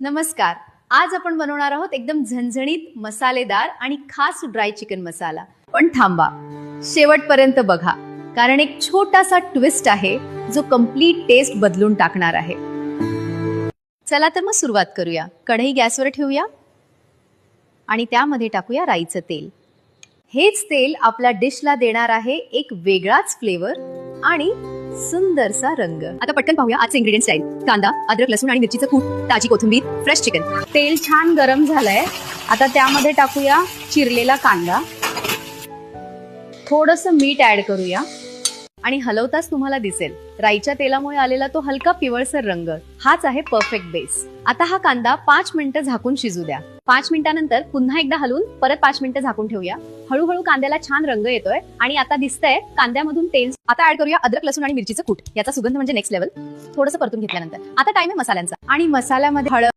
नमस्कार. आज आपण बनवणार आहोत एकदम झणझणीत मसालेदार आणि खास ड्राय चिकन मसाला. पण थांबा, शेवटपर्यंत बघा, कारण एक छोटासा ट्विस्ट आहे जो कंप्लीट टेस्ट बदलून टाकणार आहे. चला तर मग सुरुवात करूया. कढई गॅसवर ठेवूया आणि त्यामध्ये टाकूया राईचं तेल. हेच तेल आपल्या डिशला देणार आहे एक वेगळाच फ्लेवर आणि सुंदरसा रंग. आता पटकन पाहूया आजचे इंग्रेडियंट्स आहेत. कांदा, अद्रक, लसूण आणि मिरचीचं कूट, ताजी कोथिंबीर, फ्रेश चिकन. तेल छान गरम झालंय. आता त्यामध्ये टाकूया चिरलेला कांदा, थोडंसं मीठ ऍड करूया आणि हलवताच तुम्हाला दिसेल राईच्या तेलामुळे आलेला तो हलका पिवळसर रंग हाच आहे परफेक्ट बेस. आता हा कांदा 5 मिनिटं झाकून शिजू द्या. 5 मिनिटांनंतर पुन्हा एकदा हलवून परत 5 मिनिटं झाकून ठेवूया. हळूहळू कांद्याला छान रंग येतोय आणि आता दिसतंय कांद्यामधून तेल. आता ऍड करूया अद्रक, लसूण आणि मिरचीचं कूट. याचा सुगंध म्हणजे नेक्स्ट लेवल. थोडंसं परतून घेतल्यानंतर आता टाइम आहे मसाल्यांचा. आणि मसाल्यामध्ये हळद,